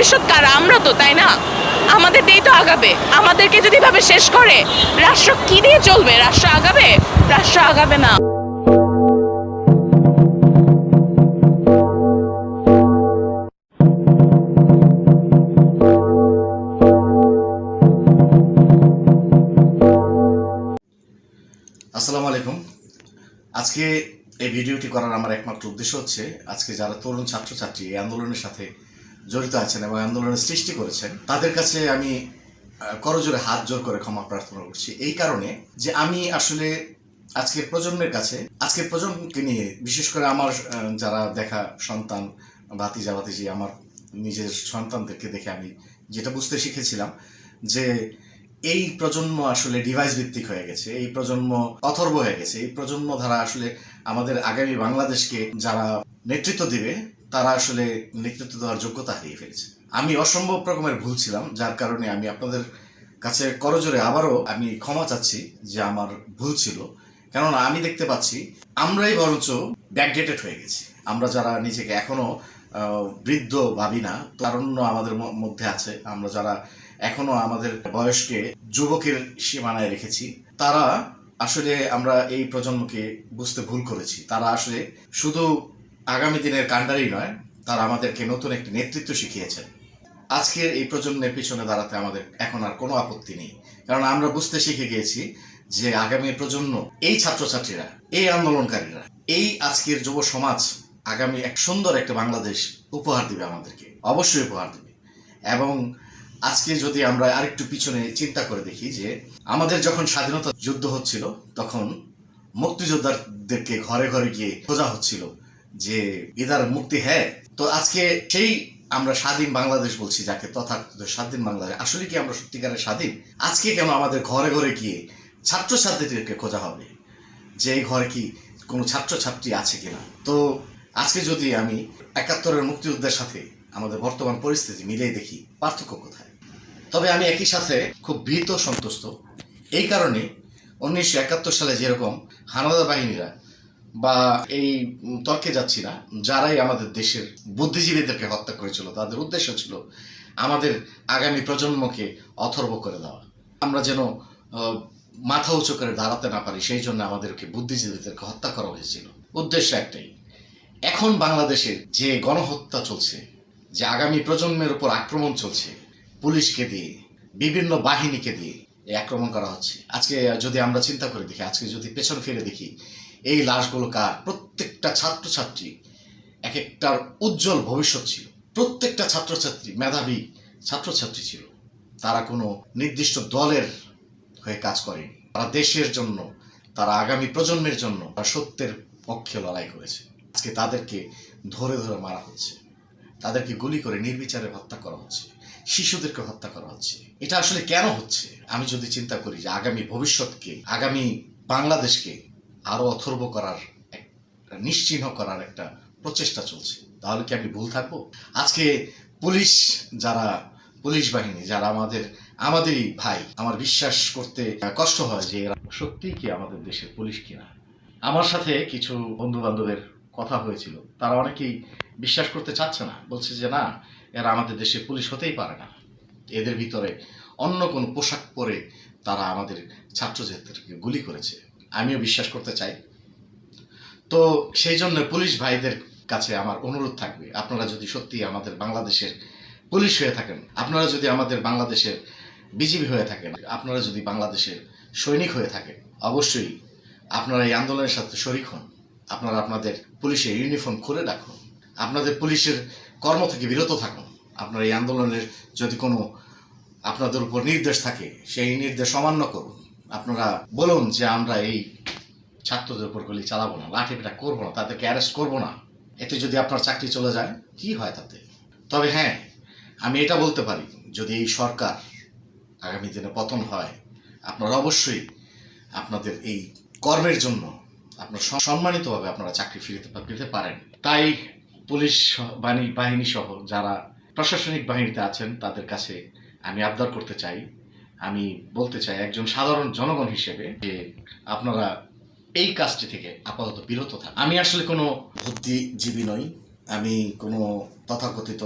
ভবিষ্যৎ কারা? আমরা তো, তাই না? আমাদের দিয়েই তো আগাবে। আমাদেরকে যদি ভাবে শেষ করে, রাষ্ট্র কি দিয়ে চলবে? রাষ্ট্র আগাবে? রাষ্ট্র আগাবে না। আসসালামু আলাইকুম। আজকে এই ভিডিওটি করার আমার একমাত্র উদ্দেশ্য হচ্ছে, আজকে যারা তরুণ ছাত্রছাত্রী এই আন্দোলনের সাথে জড়িত আছেন এবং আন্দোলনের সৃষ্টি করেছেন, তাদের কাছে আমি করজোরে হাত জোর করে ক্ষমা প্রার্থনা করছি। এই কারণে যে আমি আসলে আজকের প্রজন্মের কাছে, আজকের প্রজন্মকে নিয়ে, বিশেষ করে আমার যারা দেখা সন্তান, ভাতিজা ভাতিজি, আমার নিজের সন্তানদেরকে দেখে আমি যেটা বুঝতে শিখেছিলাম যে এই প্রজন্ম আসলে ডিভাইস ভিত্তিক হয়ে গেছে, এই প্রজন্ম অথর্ব হয়ে গেছে, এই প্রজন্ম ধারা আসলে আমাদের আগামী বাংলাদেশকে যারা নেতৃত্ব দিবে তারা আসলে নেতৃত্ব দেওয়ার যোগ্যতা হারিয়ে ফেলেছে। আমি অসম্ভব রকমের ভুল ছিলাম, যার কারণে আমি আপনাদের কাছে করজোরে আবারও আমি ক্ষমা চাচ্ছি যে আমার ভুল ছিল। কেননা আমি দেখতে পাচ্ছি আমরাই বরঞ্চ ব্যাকডেটেড হয়ে গেছি। আমরা যারা নিজেকে এখনো বৃদ্ধ ভাবি না, তারুণ্য আমাদের মধ্যে আছে, আমরা যারা এখনো আমাদের বয়সকে যুবকের সীমানায় রেখেছি, তারা আসলে আমরা এই প্রজন্মকে বুঝতে ভুল করেছি। তারা আসলে শুধু আগামী দিনের কাণ্ডারি নয়, তারা আমাদেরকে নতুন একটি নেতৃত্ব শিখিয়েছেন। আজকের এই প্রজন্মের পিছনে দাঁড়াতে আমাদের এখন আর কোনো আপত্তি নেই, কারণ আমরা বুঝতে শিখে গিয়েছি যে আগামী প্রজন্ম, এই ছাত্রছাত্রীরা, এই আন্দোলনকারীরা, এই আজকের যুব সমাজ আগামী এক সুন্দর একটা বাংলাদেশ উপহার দিবে আমাদেরকে, অবশ্যই উপহার দিবে। এবং আজকে যদি আমরা আরেকটু পিছনে চিন্তা করে দেখি যে আমাদের যখন স্বাধীনতা যুদ্ধ হচ্ছিল, তখন মুক্তিযোদ্ধাদেরকে ঘরে ঘরে গিয়ে খোঁজা হচ্ছিল যে ইদার মুক্তি হ্যাঁ। তো আজকে সেই আমরা স্বাধীন বাংলাদেশ বলছি যাকে, তথাকথিত স্বাধীন বাংলাদেশ, আসলে কি আমরা সত্যিকারের স্বাধীন? আজকে কেন আমাদের ঘরে ঘরে গিয়ে ছাত্রছাত্রীদেরকে খোঁজা হবে যে এই ঘরে কি কোনো ছাত্রছাত্রী আছে কিনা? তো আজকে যদি আমি ৭১-এর মুক্তিযুদ্ধের সাথে আমাদের বর্তমান পরিস্থিতি মিলিয়ে দেখি, পার্থক্য কোথায়? তবে আমি একই সাথে খুব ভীত সন্তুষ্ট এই কারণে, ১৯৭১ সালে যেরকম হানাদার বাহিনীরা, বা এই তর্কে যাচ্ছি না, যারাই আমাদের দেশের বুদ্ধিজীবীদেরকে হত্যা করেছিল, তাদের উদ্দেশ্য ছিল আমাদের আগামী প্রজন্মকে অথর্ব করে দেওয়া। আমরা যেন মাথা উঁচু করে দাঁড়াতে না পারি, সেই জন্য আমাদেরকে বুদ্ধিজীবীদেরকে হত্যা করা হয়েছিল। উদ্দেশ্য একটাই, এখন বাংলাদেশের যে গণহত্যা চলছে, যে আগামী প্রজন্মের উপর আক্রমণ চলছে, পুলিশকে দিয়ে, বিভিন্ন বাহিনীকে দিয়ে এই আক্রমণ করা হচ্ছে। আজকে যদি আমরা চিন্তা করে দেখি, আজকে যদি পেছন ফিরে দেখি, এই লাশগুলো কার? প্রত্যেকটা ছাত্রছাত্রী এক একটার উজ্জ্বল ভবিষ্যৎ ছিল, প্রত্যেকটা ছাত্রছাত্রী মেধাবী ছাত্রছাত্রী ছিল। তারা কোনো নির্দিষ্ট দলের হয়ে কাজ করেনি, তারা দেশের জন্য, তারা আগামী প্রজন্মের জন্য তারা সত্যের পক্ষে লড়াই করেছে। আজকে তাদেরকে ধরে ধরে মারা হচ্ছে, তাদেরকে গুলি করে নির্বিচারে হত্যা করা হচ্ছে, শিশুদেরকে হত্যা করা হচ্ছে। এটা আসলে কেন হচ্ছে? আমি যদি চিন্তা করি যে আগামী ভবিষ্যৎকে, আগামী বাংলাদেশকে আরো অথর্ব করার, নিশ্চিহ্ন করার একটা প্রচেষ্টা চলছে, তাহলে কি আমি ভুল থাকবো? আজকে পুলিশ, যারা পুলিশ বাহিনী, যারা আমাদেরই ভাই, আমার বিশ্বাস করতে কষ্ট হয় যে এরা সত্যিই কি আমাদের দেশের পুলিশ কিনা। আমার সাথে কিছু বন্ধু বান্ধবের কথা হয়েছিল, তারা অনেকেই বিশ্বাস করতে চাচ্ছে না, বলছে যে না, এরা আমাদের দেশের পুলিশ হতেই পারে না, এদের ভিতরে অন্য কোনো পোশাক পরে তারা আমাদের ছাত্রছাত্রীদেরকে গুলি করেছে। আমিও বিশ্বাস করতে চাই। তো সেই জন্য পুলিশ ভাইদের কাছে আমার অনুরোধ থাকবে, আপনারা যদি সত্যি আমাদের বাংলাদেশের পুলিশ হয়ে থাকেন, আপনারা যদি আমাদের বাংলাদেশের বিজিবি হয়ে থাকেন, আপনারা যদি বাংলাদেশের সৈনিক হয়ে থাকেন, অবশ্যই আপনারা এই আন্দোলনের সাথে শরিক হন। আপনারা আপনাদের পুলিশের ইউনিফর্ম খুলে রাখুন, আপনাদের পুলিশের কর্ম থেকে বিরত থাকুন। আপনারা এই আন্দোলনের যদি কোনো আপনাদের উপর নির্দেশ থাকে, সেই নির্দেশ অমান্য করুন। আপনারা বলুন যে আমরা এই ছাত্রদের উপর গুলি চালাবো না, লাঠিপেটা করবো না, তাদেরকে অ্যারেস্ট করবো না। এতে যদি আপনার চাকরি চলে যায়, কি হয় তাতে? তবে হ্যাঁ, আমি এটা বলতে পারি, যদি এই সরকার আগামী দিনে পতন হয়, আপনারা অবশ্যই আপনাদের এই কর্মের জন্য আপনার সম্মানিতভাবে আপনারা চাকরি ফিরতে পারেন। তাই পুলিশ বাহিনী সহ যারা প্রশাসনিক বাহিনীতে আছেন, তাদের কাছে আমি আবদার করতে চাই, আমি বলতে চাই একজন সাধারণ জনগণ হিসেবে, যে আপনারা এই কাজটি থেকে আপাতত বিরত থাকুন। আমি আসলে কোনো বুদ্ধিজীবী নই, আমি কোনো তথাকথিত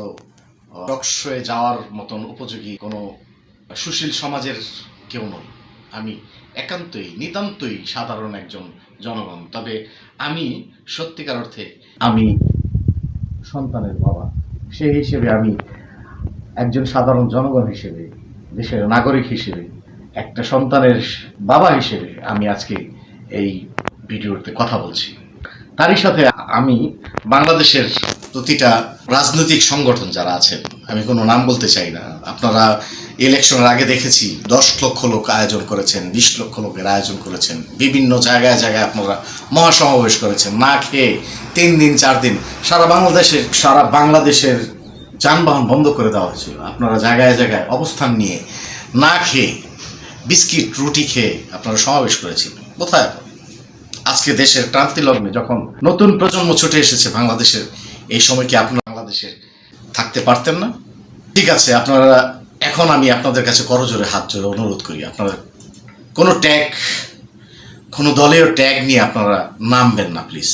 টকশোয়ে যাওয়ার মতন উপযোগী কোনো সুশীল সমাজের কেউ নই। আমি একান্তই নিতান্তই সাধারণ একজন জনগণ। তবে আমি সত্যিকার অর্থে আমি সন্তানের বাবা, সেই হিসেবে আমি একজন সাধারণ জনগণ হিসেবে, দেশের নাগরিক হিসেবে, একটা সন্তানের বাবা হিসেবে আমি আজকে এই ভিডিওতে কথা বলছি। তারই সাথে আমি বাংলাদেশের প্রতিটা রাজনৈতিক সংগঠন যারা আছেন, আমি কোনো নাম বলতে চাই না, আপনারা ইলেকশনের আগে দেখেছি 10 লক্ষ লোক আয়োজন করেছেন, 20 লক্ষ লোকের আয়োজন করেছেন, বিভিন্ন জায়গায় জায়গায় আপনারা মহাসমাবেশ করেছেন, না খেয়ে 3 দিন 4 দিন সারা বাংলাদেশের যানবাহন বন্ধ করে দেওয়া হয়েছিল। আপনারা জায়গায় জায়গায় অবস্থান নিয়ে না খেয়ে বিস্কিট রুটি খেয়ে আপনারা সমাবেশ করেছিলেন। কোথায় আজকে দেশের ক্রান্তি লগ্নে যখন নতুন প্রজন্ম ছুটে এসেছে বাংলাদেশের, এই সময় কি আপনারা বাংলাদেশে থাকতে পারতেন না? ঠিক আছে, আপনারা এখন আমি আপনাদের কাছে করজোরে হাত জোরে অনুরোধ করি, আপনারা কোনো ট্যাগ, কোনো দলীয় ট্যাগ নিয়ে আপনারা নামবেন না প্লিজ।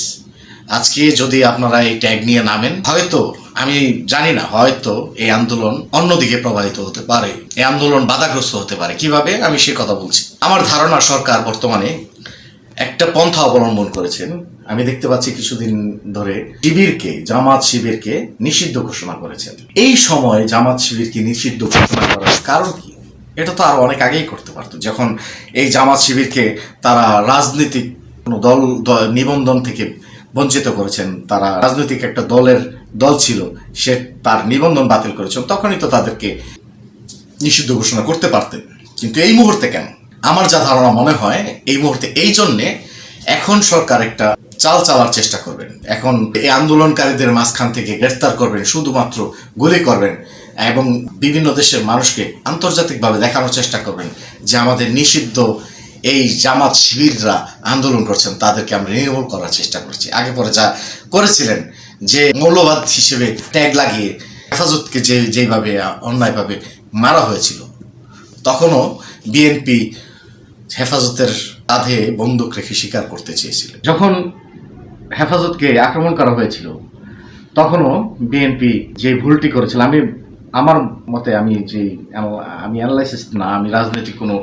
আজকে যদি আপনারা এই ট্যাগ নিয়ে নামেন, হয়তো আমি জানি না, হয়তো এই আন্দোলন অন্যদিকে প্রবাহিত হতে পারে, এই আন্দোলন বাধাগ্রস্ত হতে পারে। কিভাবে আমি সে কথা বলছি। আমার ধারণা সরকার বর্তমানে একটা পন্থা অবলম্বন করেছেন। আমি দেখতে পাচ্ছি কিছুদিন ধরে জামাত শিবিরকে নিষিদ্ধ ঘোষণা করেছেন। এই সময় জামাত শিবিরকে নিষিদ্ধ ঘোষণা করার কারণ কি? এটা তো আরো অনেক আগেই করতে পারতো, যখন এই জামাত শিবিরকে তারা রাজনৈতিক কোনো দল নিবন্ধন থেকে বঞ্চিত করেছেন, তারা রাজনৈতিক একটা দল ছিল, সে তার নিবন্ধন বাতিল করেছেন, তখনই তো তাদেরকে নিষিদ্ধ ঘোষণা করতে পারতেন। কিন্তু এই মুহূর্তে কেন? আমার যা ধারণা মনে হয় এই মুহূর্তে এই জন্যে এখন সরকার একটা চাল চালার চেষ্টা করবেন। এখন এই আন্দোলনকারীদের মাঝখান থেকে গ্রেফতার করবেন, শুধুমাত্র গুলি করবেন এবং বিভিন্ন দেশের মানুষকে আন্তর্জাতিকভাবে দেখানোর চেষ্টা করবেন যে আমাদের নিষিদ্ধ এই জামাত শিবিররা আন্দোলন করছেন, তাদেরকে আমরা নির্মূল করার চেষ্টা করছি। আগে পরে যা করেছিলেন, যে মৌলবাদ হিসেবে ট্যাগ লাগিয়ে হেফাজতকে যেভাবে অন্যায়ভাবে মারা হয়েছিল, তখনও বিএনপি হেফাজতের কাঁধে বন্দুক রেখে স্বীকার করতে চেয়েছিল। যখন হেফাজতকে আক্রমণ করা হয়েছিল, তখনও বিএনপি যে ভুলটি করেছিল, আমার মতে আমি অ্যানালাইসিস না, আমি রাজনৈতিক কোনো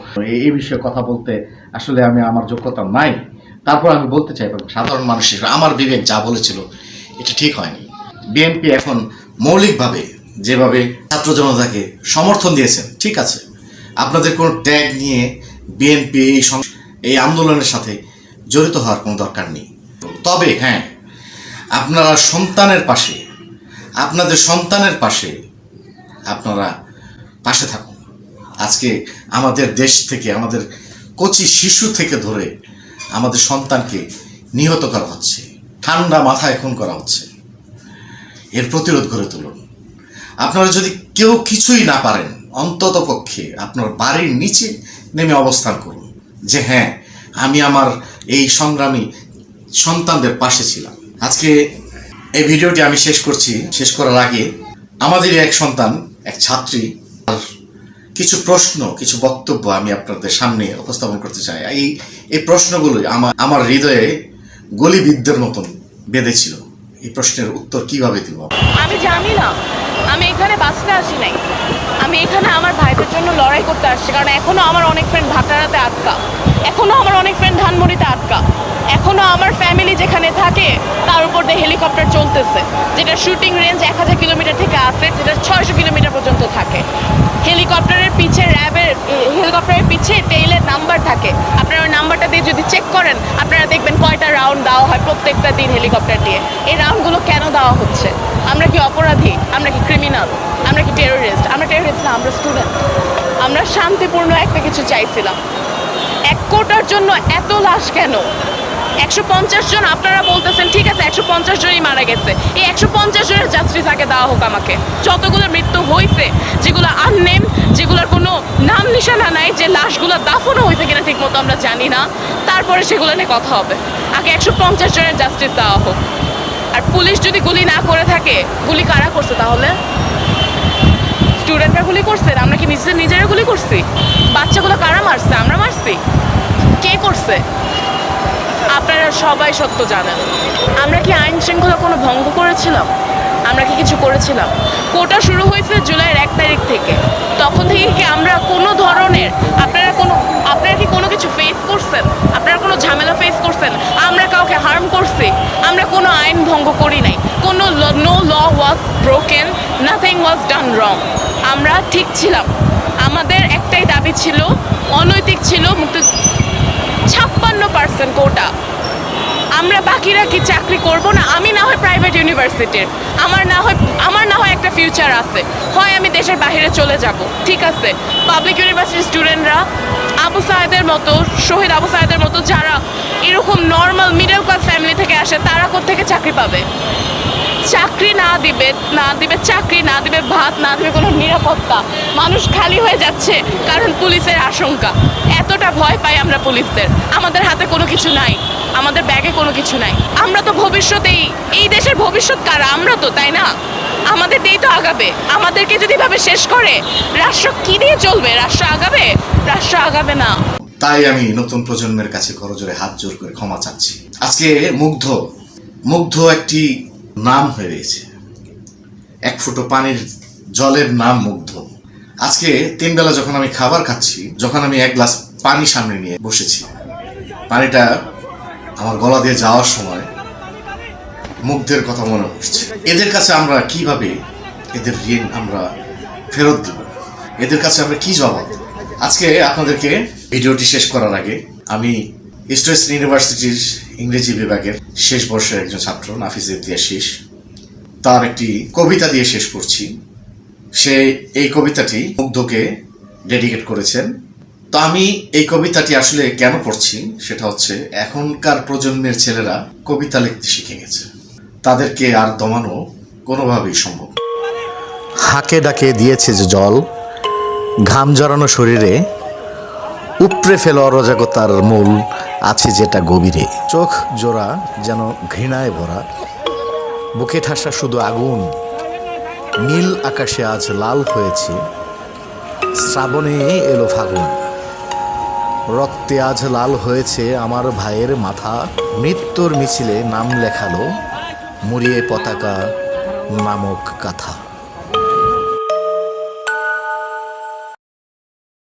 এই বিষয়ে কথা বলতে আসলে আমার যোগ্যতা নাই। তারপর আমি বলতে চাই, সাধারণ মানুষ হিসেবে আমার বিবেক যা বলেছিল এটা ঠিক হয়নি। বিএনপি এখন মৌলিকভাবে যেভাবে ছাত্র জনতাকে সমর্থন দিয়েছেন, ঠিক আছে, আপনাদের কোনো ট্যাগ নিয়ে বিএনপি এই আন্দোলনের সাথে জড়িত হওয়ার কোনো দরকার নেই। তবে হ্যাঁ, আপনারা আপনাদের সন্তানের পাশে আপনারা পাশে থাকুন। আজকে আমাদের দেশ থেকে, আমাদের কচি শিশু থেকে ধরে আমাদের সন্তানকে নিহত করা হচ্ছে, ঠান্ডা মাথায় খুন করা হচ্ছে। এর প্রতিরোধ গড়ে তুলুন। আপনারা যদি কেউ কিছুই না পারেন, অন্তত পক্ষে আপনার বাড়ির নিচে নেমে অবস্থান করুন যে হ্যাঁ, আমি আমার এই সংগ্রামী সন্তানদের পাশে ছিলাম। আজকে এই ভিডিওটি আমি শেষ করছি। শেষ করার আগে আমাদের এক সন্তান, এক ছাত্রী, কিছু প্রশ্ন, কিছু বক্তব্য আমি আপনাদের সামনে উপস্থাপন করতে চাই। এই প্রশ্নগুলোই আমার হৃদয়ে গলিবিদ্ধের মতন বেঁধেছিল। এই প্রশ্নের উত্তর কিভাবে দিব আমি জানি না। আমি এখানে বাঁচতে আসি নাই, আমি এখানে আমার ভাইদের জন্য লড়াই করতে আসছি। কারণ এখনো আমার অনেক ফ্রেন্ড ভাটারাতে আটকা, এখনো আমার অনেক ফ্রেন্ড ধানমন্ডিতে আটকা, এখনো আমার ফ্যামিলি যেখানে থাকে তার উপর দিয়ে হেলিকপ্টার চলতেছে, যেটা শুটিং রেঞ্জ 1000 কিলোমিটার থেকে আছে, যেটা 600 কিলোমিটার পর্যন্ত থাকে। হেলিকপ্টারের পিছে টেইলের নাম্বার থাকে। আপনারা ওই নাম্বারটা দিয়ে যদি চেক করেন, আপনারা দেখবেন কয়টা রাউন্ড দেওয়া হয় প্রত্যেকটা দিন হেলিকপ্টার দিয়ে। এই রাউন্ডগুলো কেন দেওয়া হচ্ছে? আমরা কি অপরাধী? আমরা কি ক্রিমিনাল? আমরা কি টেরোরিস্ট? আমরা টেরোরিস্ট না, আমরা স্টুডেন্ট। আমরা শান্তিপূর্ণ একটা কিছু চাইছিলাম। 1 কোটার জন্য এত লাশ কেন? 150 জন আপনারা বলতেছেন, ঠিক আছে 150 জনই মারা গেছে, এই 150 জনের জাস্টিস আগে দেওয়া হোক আমাকে। যতগুলো মৃত্যু হয়েছে, যেগুলো আননেম, যেগুলোর কোনো নাম নিশানা নাই, যে লাশগুলো দাফনও হয়েছে কিনা ঠিক মতো আমরা জানি না, তারপরে সেগুলো নিয়ে কথা হবে। আগে 150 জনের জাস্টিস দেওয়া হোক। আর পুলিশ যদি গুলি না করে থাকে, গুলি কারা করছে তাহলে? স্টুডেন্টরা গুলি করছে? আমরা কি নিজেরা গুলি করছি? বাচ্চাগুলো কারা মারছে? আমরা মারছি? কে করছে? আপনারা সবাই সত্য জানেন। আমরা কি আইন শৃঙ্খলা কোনো ভঙ্গ করেছিলাম? আমরা কি কিছু করেছিলাম? কোটা শুরু হয়েছে জুলাইয়ের 1 তারিখ থেকে। তখন থেকে কি আমরা কোনো ধরনের আপনারা কি কোনো কিছু ফেস করছেন? আপনারা কোনো ঝামেলা ফেস করছেন? আমরা কাউকে হার্ম করছি? আমরা কোনো আইন ভঙ্গ করি নাই। কোনো no law was broken, nothing ওয়াজ ডান রং। আমরা ঠিক ছিলাম। আমাদের একটাই দাবি ছিল, অনৈতিক ছিল 56% কোটা। আমরা বাকিরা কি চাকরি করব না? আমি না হয় প্রাইভেট ইউনিভার্সিটির, আমার না হয় একটা ফিউচার আছে, হয় আমি দেশের বাইরে চলে যাব, ঠিক আছে। পাবলিক ইউনিভার্সিটির স্টুডেন্টরা আবু সায়েদের মতো, শহীদ আবু সায়েদের মতো যারা এরকম নর্মাল মিডল ক্লাস ফ্যামিলি থেকে আসে, তারা কোত্থেকে চাকরি পাবে? চাকরি না দিবে চাকরি না দিবে ভাত না দিবে কোনো নিরাপত্তা। মানুষ খালি হয়ে যাচ্ছে কারণ পুলিশের আশঙ্কা। এতটা ভয় পাই আমরা পুলিশদের। আমাদের হাতে কোনো কিছু নাই, আমাদের ব্যাগে কোনো কিছু নাই। আমরা তো ভবিষ্যতেই, এই দেশের ভবিষ্যৎ কারা? আমরা তো, তাই না? আমাদের দিয়েই তো আগাবে। আমাদেরকে যদি ভাবে শেষ করে, রাষ্ট্র কি দিয়ে চলবে? রাষ্ট্র আগাবে? রাষ্ট্র আগাবে না। তাই আমি নতুন প্রজন্মের কাছে করজোড়ে হাত জোর করে ক্ষমা চাচ্ছি। আজকে মুগ্ধ একটি নাম হয়ে রয়েছে, এক ফুটো পানির জলের নাম মুগ্ধ। আজকে 3 বেলা যখন আমি খাবার খাচ্ছি, যখন আমি এক গ্লাস পানি সামনে নিয়ে বসেছি, পানিটা আমার গলা দিয়ে যাওয়ার সময় মুগ্ধের কথা মনে পড়ছে। এদের কাছে আমরা কিভাবে এদের ঋণ আমরা ফেরত দেব? এদের কাছে আমরা কি জবাব দেব? আজকে আপনাদেরকে ভিডিওটি শেষ করার আগে আমি ইস্ট ওয়েস্ট ইউনিভার্সিটির ইংরেজি বিভাগের শেষ বর্ষের একজন ছাত্র নাফিজ ইমতিয়াজ শীষ, তার একটি কবিতা দিয়ে শেষ করছি। সে এই কবিতাটি মুগ্ধকে ডেডিকেট করেছেন। তো আমি এই কবিতাটি আসলে কেন পড়ছি সেটা হচ্ছে, এখনকার প্রজন্মের ছেলেরা কবিতা লিখতে শিখে গেছে, তাদেরকে আর দমানো কোনোভাবেই সম্ভব। হাঁকে ডাকে দিয়েছে যে জল, ঘাম জড়ানো শরীরে উপড়ে ফেলো অরাজকতার মূল আছে যেটা গভীরে। চোখ জোড়া যেন ঘৃণায় ভরা, বুকে ঠাসা শুধু আগুন। নীল আকাশে আজ লাল হয়েছে, শ্রাবণে এলো ফাগুন। রক্তে আজ লাল হয়েছে আমার ভাইয়ের মাথা, মৃত্যুর মিছিলে নাম লেখালো মুড়িয়ে পতাকা নামক গাথা।